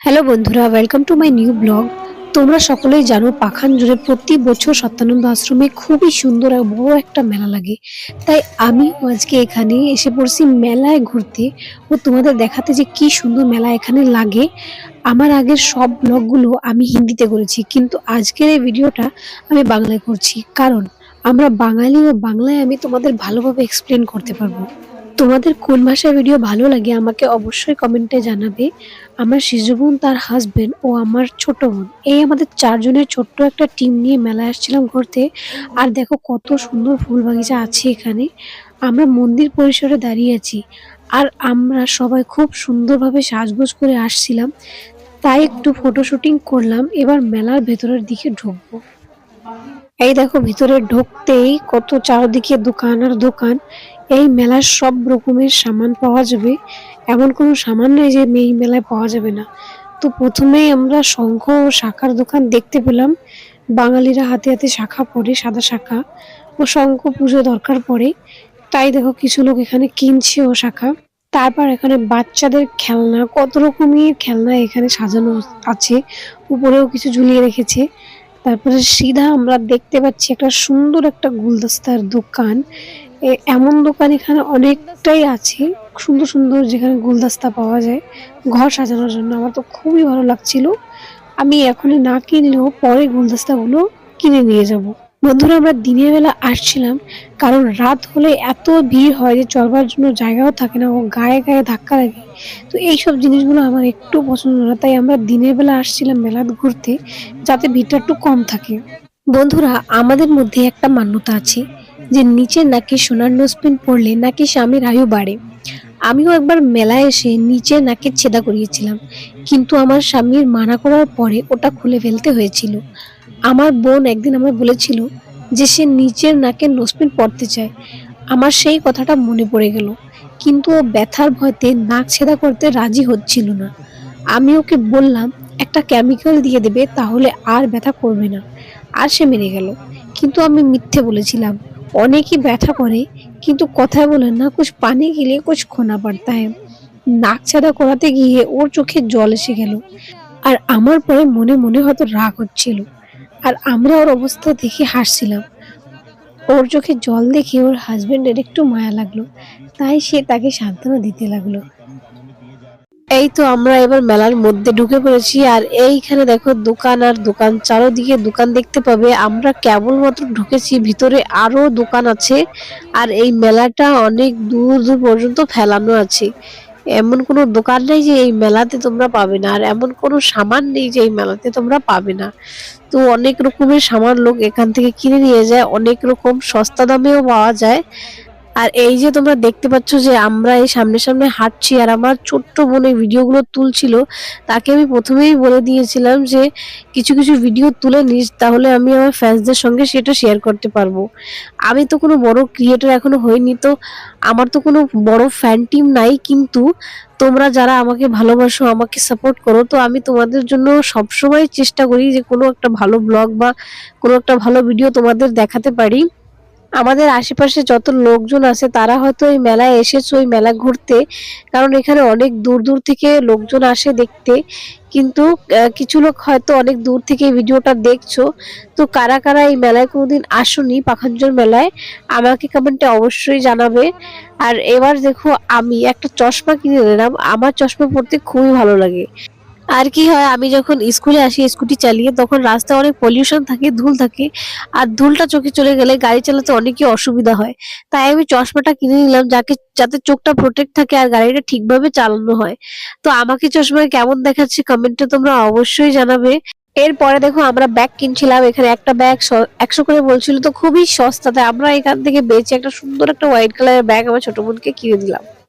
Hello বন্ধুরা, welcome to my new blog. তোমরা সকলেই জানো পাখান জুড়ে প্রতি বছর সত্যানন্দ আশ্রমে খুবই সুন্দর আর বড় একটা মেলা লাগে। তাই আমি আজকে এখানে এসে পড়ছি মেলায় ঘুরতে ও তোমাদের দেখাতে যে কি সুন্দর মেলা এখানে লাগে। আমার আগের সব ব্লগগুলো আমি হিন্দিতে করেছি, কিন্তু আজকের এই ভিডিওটা আমি বাংলায় করছি, কারণ আমরা বাঙালি ও বাংলায় আমি তোমাদের ভালোভাবে এক্সপ্লেন করতে পারবো। তোমাদের কোন ভাষায় ভিডিও ভালো লাগে আমাকে অবশ্যই কমেন্টে জানাবে। আমার সেজো বোন, তার হাজবেন্ড ও আমার ছোট বোন, এই আমাদের চারজনের ছোট্ট একটা টিম নিয়ে মেলায় আসছিলাম ঘুরতে। আর দেখো কত সুন্দর ফুল বাগিচা আছে এখানে। আমরা মন্দির পরিসরে দাঁড়িয়ে আছি, আর আমরা সবাই খুব সুন্দরভাবে সাজগোজ করে আসছিলাম, তাই একটু ফটো শুটিং করলাম। এবার মেলার ভেতরের দিকে ঢুকবো। এই দেখো ভিতরে ঢুকতেই কত চারদিকে দোকান আর দোকান। এই মেলার সব রকমের সামান পাওয়া যাবে, এমন কোনো সামান নেই যে এই মেলায় পাওয়া যাবে না। তো প্রথমেই আমরা শঙ্খ ও শাখার দোকান দেখতে পেলাম। বাঙালিরা হাতে হাতে শাখা পরে, সাদা শাখা ও শঙ্খ পুজো দরকার পড়ে, তাই দেখো কিছু লোক এখানে কিনছে ও শাখা। তারপর এখানে বাচ্চাদের খেলনা, কত রকমের খেলনা এখানে সাজানো আছে, উপরেও কিছু ঝুলিয়ে রেখেছে। তারপরে সিধা আমরা দেখতে পাচ্ছি একটা সুন্দর একটা গুলদস্তার দোকান। এমন দোকান এখানে অনেকটাই আছে, সুন্দর সুন্দর, যেখানে গুলদস্তা পাওয়া যায় ঘর সাজানোর জন্য। আমার তো খুবই ভালো লাগছিল। আমি এখনই না কিনলেও পরে গুলদস্তাগুলো কিনে নিয়ে যাব। বন্ধুরা, আমরা দিনের বেলা আসছিলাম, কারণ রাত হলে এত ভিড় হয় যে চলবার জন্য জায়গাও থাকে না ও গায়ে গায়ে ধাক্কা লাগে। তো এইসব জিনিসগুলো আমার একটু পছন্দ না, তাই আমরা দিনের বেলা আসছিলাম মেলা ঘুরতে, যাতে ভিড়টা একটু কম থাকে। বন্ধুরা, আমাদের মধ্যে একটা মান্যতা আছে যে নিচে নাকি সোনার নোজপিন পড়লে নাকি স্বামীর আয়ু বাড়ে। আমিও একবার মেলায় এসে নিচে নাকের ছেদা করিয়েছিলাম, কিন্তু আমার স্বামীর মানা করার পরে ওটা খুলে ফেলতে হয়েছিল। আমার বোন একদিন আমায় বলেছিল যে সে নিচের নাকের নোজপিন পড়তে চায়। আমার সেই কথাটা মনে পড়ে গেল, কিন্তু ও ব্যথার ভয়তে নাক ছেদা করতে রাজি হচ্ছিল না। আমি ওকে বললাম একটা কেমিক্যাল দিয়ে দেবে, তাহলে আর ব্যথা করবে না, আর সে মেনে গেল। কিন্তু আমি মিথ্যে বলেছিলাম। অনেকই ব্যথা করে, কিন্তু কথায় বলে না, কুছ পানি के लिए कुछ खोना पड़ता है। নাক ছাদা করাতে গিয়ে ওর চোখে জল এসে গেল, আর আমার পরে মনে মনে হয়তো রাগ হচ্ছিল, আর আমরা ওর অবস্থা দেখে হাসছিলাম। ওর চোখে জল দেখে ওর হাজবেন্ডের একটু মায়া লাগলো, তাই সে তাকে সান্ত্বনা দিতে লাগলো। এই তো আমরা এবার মেলার মধ্যে ঢুকে পড়েছি, আর এইখানে দেখো দোকান আর দোকান, চারোদিকে দোকান দেখতে পাবে। আমরা কেবলমাত্র ঢুকেছি, ভিতরে আরো দোকান আছে। আর এই মেলাটা অনেক দূর দূর পর্যন্ত ফেলানো আছে। এমন কোনো দোকান নেই যে এই মেলাতে তোমরা পাবে না, আর এমন কোনো সামান নেই যে এই মেলাতে তোমরা পাবে না। তো অনেক রকমের সামান লোক এখান থেকে কিনে নিয়ে যায়, অনেক রকম সস্তা দামেও পাওয়া যায়। আর এই যে তোমরা দেখতে পাচ্ছ যে আমরা এই সামনে সামনে হাঁটছি, আর আমার ছোট্ট বোন এই ভিডিওগুলো তুলছিল। তাকে আমি প্রথমেই বলে দিয়েছিলাম যে কিছু কিছু ভিডিও তুলে নিস, তাহলে আমি আমার ফ্যান্সদের সঙ্গে সেটা শেয়ার করতে পারবো। আমি তো কোনো বড় ক্রিয়েটর এখনো হইনি, তো আমার তো কোনো বড় ফ্যান টিম নাই, কিন্তু তোমরা যারা আমাকে ভালোবাসো, আমাকে সাপোর্ট করো, তো আমি তোমাদের জন্য সবসময় চেষ্টা করি যে কোনো একটা ভালো ব্লগ বা কোনো একটা ভালো ভিডিও তোমাদের দেখাতে পারি। আমাদের আশেপাশে যত লোকজন আছে তারা হয়তো এই মেলায় এসেছে ওই মেলা ঘুরতে, কারণ এখানে অনেক দূর দূর থেকে লোকজন আসে দেখতে। কিন্তু কিছু লোক হয়তো অনেক দূর থেকে এই ভিডিওটা দেখছো। তো কারা কারা এই মেলায় কোনোদিন আসোনি, পাখানজোর মেলায়, আমাকে কমেন্টে অবশ্যই জানাবে। আর এবার দেখো আমি একটা চশমা কিনে নিলাম, আমার চশমা পরতে খুবই ভালো লাগে। আর কি হয়, আমি যখন স্কুলে আসি স্কুটি চালিয়ে, তখন রাস্তায় অনেক পলিউশন থাকে, ধুল থাকে, আর ধুলটা চোখে চলে গেলে গাড়ি চালাতে অনেকই অসুবিধা হয়। তাই আমি চশমাটা কিনে নিলাম, যাতে চোখটা প্রোটেক্ট থাকে আর গাড়িটা ঠিকভাবে চালানো হয়। তো আমাকে চশমায় কেমন দেখাচ্ছে কমেন্টে তোমরা অবশ্যই জানাবে। এরপরে দেখো আমরা ব্যাগ কিনছিলাম, এখানে একটা ব্যাগ 100 করে বলছিল, তো খুবই সস্তাতে আমরা এখান থেকে বেঁচে একটা সুন্দর একটা হোয়াইট কালারের ব্যাগ আমার ছোট বোনকে কিনে দিলাম।